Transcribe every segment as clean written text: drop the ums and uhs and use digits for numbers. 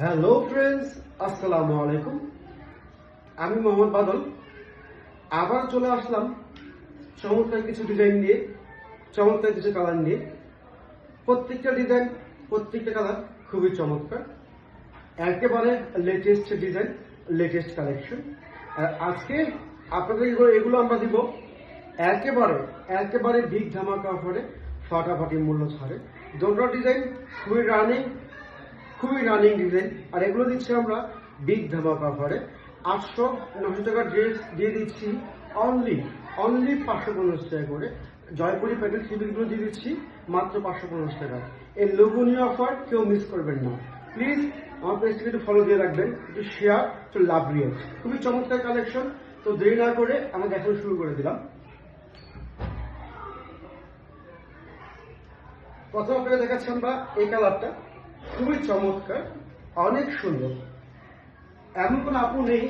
Hello friends, আসসালামু আলাইকুম। আমি মোহাম্মদ বাদল আবার চলে আসলাম চমৎকার কিছু ডিজাইন নিয়ে, চমৎকার কিছু কালার নিয়ে। প্রত্যেকটা ডিজাইন, প্রত্যেকটা কালার খুবই চমৎকার, একেবারে লেটেস্ট ডিজাইন, লেটেস্ট কালেকশন। আর আজকে আপনাদের এগুলো আমরা দিব একেবারে একেবারে বিগ ধামাকা অফারে, ফাটাফাটি মূল্য ছাড়ে। দুটো ডিজাইন খুবই রানিং ডিজাইন, আর এগুলো দিচ্ছি আমরা বিগ ধামাকা অফারে। 800-900 টাকার ড্রেস দিয়ে দিচ্ছি অনলি 550 টাকা করে। জয়পুরি প্যাকেট সিভিলগুলো দিয়ে দিচ্ছি মাত্র 550 টাকা। এই লোভনীয় অফার কেউ মিস করবেন না। প্লিজ আমার পেজটিকে একটু ফলো দিয়ে রাখবেন, একটু শেয়ার টু লাভ রিয়েল। খুবই চমৎকার কালেকশন। তো দেরি না করে আমরা দেখানো শুরু করে দিলাম। প্রথম আপনাকে দেখাচ্ছি আমরা এই কালারটা, খুবই চমৎকার, অনেক সুন্দর। এমন কোনো আপু নেই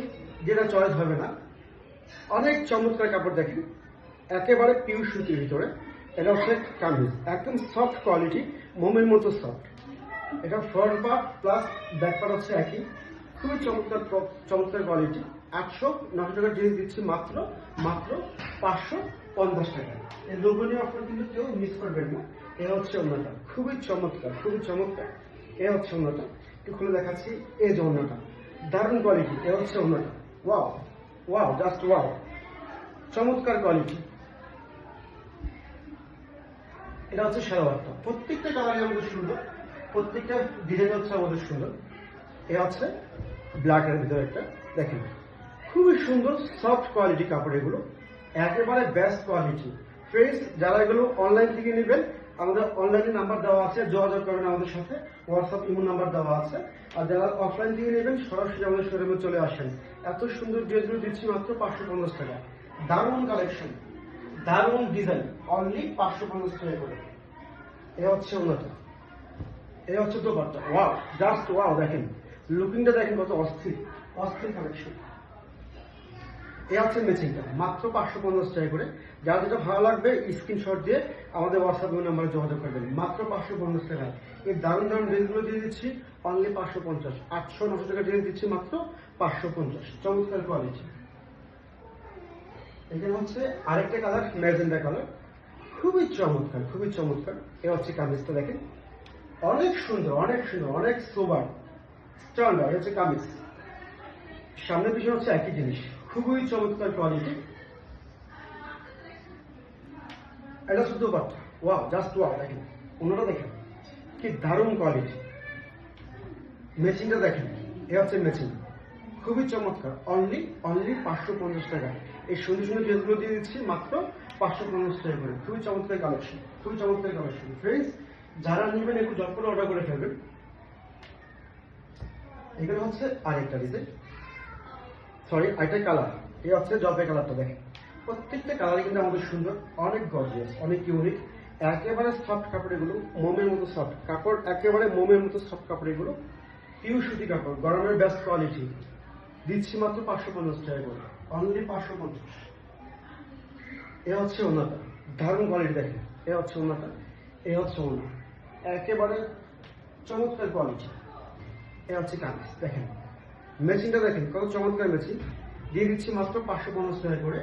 যেটা চয়েস হবে না। অনেক চমৎকার কাপড় দেখেন, একেবারে পিওর সুতির ভিতরে। এটা হচ্ছে কামিজ, একদম সফট কোয়ালিটি, মোমের মতো সফট। এটা front part plus back part হচ্ছে একই। খুবই চমৎকার কোয়ালিটি। 800-900 টাকার ড্রেস দিচ্ছি মাত্র 550 টাকা। এই লোভনীয় অফার কিন্তু কেউ মিস করবেন না। এ হচ্ছে অন্যটা, খুবই চমৎকার। এ হচ্ছে অন্যটা, একটু খুলে দেখাচ্ছি। এই যে অন্যটা, দারুণ কোয়ালিটি। এ হচ্ছে অন্যটা, ওয়াও, জাস্ট ওয়াও, চমৎকার কোয়ালিটি। এটা হচ্ছে সালোয়ারটা। প্রত্যেকটা কালারই আমাদের সুন্দর, প্রত্যেকটা ডিজাইন হচ্ছে আমাদের সুন্দর। এ হচ্ছে ব্ল্যাকের ভিতরে একটা, দেখেন খুবই সুন্দর সফট কোয়ালিটি কাপড়। এগুলো একেবারে বেস্ট কোয়ালিটি। ফ্রেন্ডস, যারা এগুলো অনলাইন থেকে নেবেন, আমাদের অনলাইনে নাম্বার দেওয়া আছে, যোগাযোগ করবেন আমাদের সাথে। হোয়াটসঅ্যাপ ইমো নাম্বার দেওয়া আছে। আর যারা অফলাইন থেকে নেবেন, সরাসরি আমাদের শোরুমে চলে আসেন। এত সুন্দর ড্রেসগুলো দিচ্ছি মাত্র 550 টাকা। দারুণ কালেকশন, দারুণ ডিজাইন, অনলি 550 টাকা করে। এ হচ্ছে অন্যটা, এ হচ্ছে দোপাট্টা। ওয়াও, জাস্ট ওয়াও, দেখেন লুকিংটা দেখেন কত অস্থির কালেকশন। এ হচ্ছে ম্যাচিংটা, মাত্র 550 টাকা করে। যার যেটা ভালো লাগবে স্ক্রিনশট দিয়ে আমাদের হোয়াটসঅ্যাপ নাম্বারে যোগাযোগ করবেন। মাত্র 550 টাকা। এই দারুণ ড্রেসগুলো দিয়ে দিচ্ছি অনলি 550। 800-900 টাকা ড্রেস দিচ্ছি মাত্র 550। চমৎকার কোয়ালিটি। এখানে হচ্ছে আরেকটা কালার, ম্যাজেন্ডা কালার, খুবই চমৎকার। এ হচ্ছে কামিজটা দেখেন, অনেক সুন্দর, অনেক সোবার স্ট্যান্ডার্ড। হচ্ছে কামিজ, সামনে পিছনে হচ্ছে একই জিনিস, খুবই চমৎকার কোয়ালিটি। এটা শুধু বাট ওয়াও, জাস্ট ওয়াও, দেখেন অন্যটা দেখেন কি দারুণ কোয়ালিটি। ম্যাচিংটা দেখেন, এ হচ্ছে ম্যাচিং, খুবই চমৎকার। অনলি 550 টাকা। এই সুন্দর ড্রেসগুলো দিয়ে দিচ্ছি মাত্র 550 টাকা করে। খুবই চমৎকার কালেকশন। ফ্রেন্ডস, যারা নেবেন একটু জট করে অর্ডার করে ফেলবেন। এখানে হচ্ছে আরেকটা ডিজাইন, আরেকটা কালার। এই হচ্ছে জবের কালারটা দেখেন। প্রত্যেকটা কালারই কিন্তু আমাদের সুন্দর, অনেক গর্জিয়াস, অনেক ইউনিক। একেবারে সফট কাপড় এগুলো, মোমের মতো সফট কাপড়, একেবারে মোমের মতো সফট কাপড় এগুলো। পিওর সুতি কাপড়, গরমের বেস্ট কোয়ালিটি। দিচ্ছি মাত্র 550 টাকা করে, অনলি 550। এ হচ্ছে ওনাটা, দারুণ কোয়ালিটি দেখেন। এ হচ্ছে ওনাটা, এ হচ্ছে ওনা, একেবারে চমৎকার কোয়ালিটি। এ হচ্ছে কামিজ, দেখেন ম্যাচিংটা দেখেন কত চমৎকার ম্যাচিং। দিয়ে দিচ্ছি মাত্র 550 টাকা করে।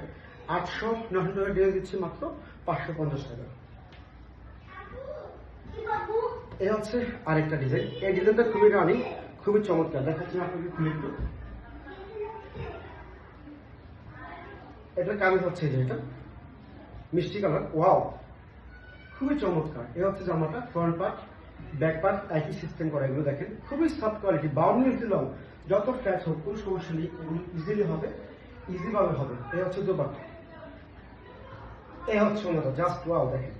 800-900 টাকা ড্রেস দিচ্ছি মাত্র 550 টাকা। এ হচ্ছে আরেকটা ডিজাইন। এই ডিজাইনটা খুবই রানিং, খুবই চমৎকার। দেখাচ্ছি আপনাকে খুলে একটু। এটার কামিজ হচ্ছে যে এটা মিষ্টি কালার, ওয়াও, খুবই চমৎকার। এ হচ্ছে জামাটা, ফ্রন্ট পার্ট ব্যাক পার্ট একই সিস্টেম করা। এগুলো দেখেন খুবই সফট কোয়ালিটি, 52 ইঞ্চি লং। যত ফ্ল্যাট হোক কোনো সমস্যা নেই, এগুলো ইজিভাবে হবে। এ হচ্ছে দোপাট্টা, এ হচ্ছে ওনাটা, জাস্ট ওয়াও, দেখেন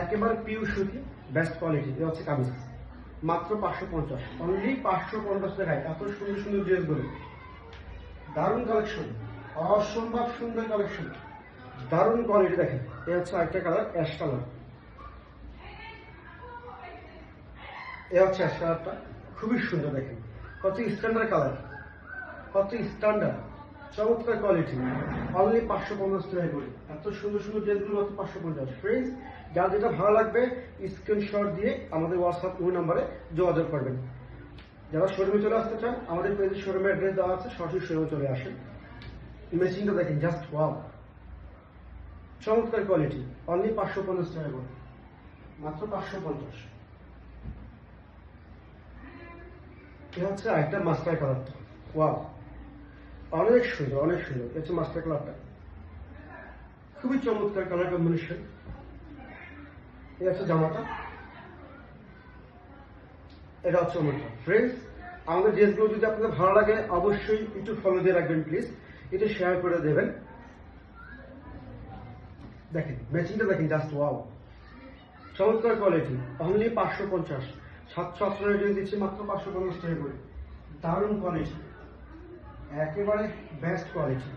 একেবারে পিওর সুতি, বেস্ট কোয়ালিটি। এ হচ্ছে কামিজ, মাত্র 550, অনলি 550 টাকায়। এত সুন্দর ড্রেসগুলো, দারুণ কালেকশন, অসম্ভব সুন্দর কালেকশন, দারুণ কোয়ালিটি দেখেন। এ হচ্ছে আরেকটা কালার, অ্যাশ কালার। এ হচ্ছে অ্যাশ কালারটা, খুবই সুন্দর। দেখেন কত স্ট্যান্ডার্ড কালার, কত স্ট্যান্ডার্ড, চমৎকার কোয়ালিটি। অনলি 550 টাকা করে। এত সুন্দর ড্রেসগুলো মাত্র 550। ফ্রেন্ডস, যার যেটা ভালো লাগবে স্ক্রিনশট দিয়ে আমাদের হোয়াটসঅ্যাপ নাম্বারে যোগাযোগ করবেন। যারা শোরুমে চলে আসতে চান আমাদের পেজের শোরুমের অ্যাড্রেস দেওয়া আছে, সরাসরি শোরুমে চলে আসেন। মেশিনটা দেখেন, জাস্ট ওয়াও, চমৎকার কোয়ালিটি। অনলি 550 টাকা করে, মাত্র 550। এটা হচ্ছে একটা মাস্টার কালারটা, ওয়াও, অনেক সুন্দর, অনেক সুন্দর। এটা হচ্ছে মাস্টার কালারটা, খুবই চমৎকার কালার কম্বিনেশন। এটা হচ্ছে জামাটা, এটা হচ্ছে ওড়নাটা। ফ্রেন্ডস, আমাদের ড্রেসগুলো যদি আপনাদের ভালো লাগে অবশ্যই একটু ফলো দিয়ে রাখবেন প্লিজ, একটু শেয়ার করে দেবেন। দেখেন ম্যাচিংটা দেখেন, জাস্ট ওয়াও, চমৎকার কোয়ালিটি। অনলি 550, 700 রেটে দিচ্ছি মাত্র 550 টাকা করে। দারুণ কোয়ালিটি, একেবারে বেস্ট কোয়ালিটি।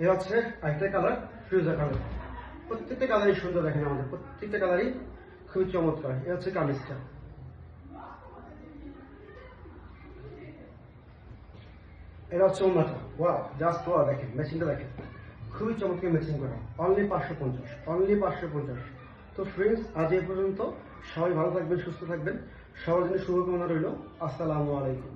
এ হচ্ছে আরেকটা কালার, ফিরোজা কালার। প্রত্যেকটা কালারই সুন্দর, দেখেন আমাদের প্রত্যেকটা কালারই খুবই চমৎকার। এ হচ্ছে কামিজটা, এটা হচ্ছে ওড়নাটা, ওয়াও, জাস্ট ওয়াও। দেখেন ম্যাচিংটা দেখেন, খুবই চমৎকার ম্যাচিং করা। Only 550, only 550। তো ফ্রেন্ডস, আজ এই পর্যন্ত। সবাই ভালো থাকবেন, সুস্থ থাকবেন, সবার জন্য শুভকামনা রইল। আসসালামু আলাইকুম।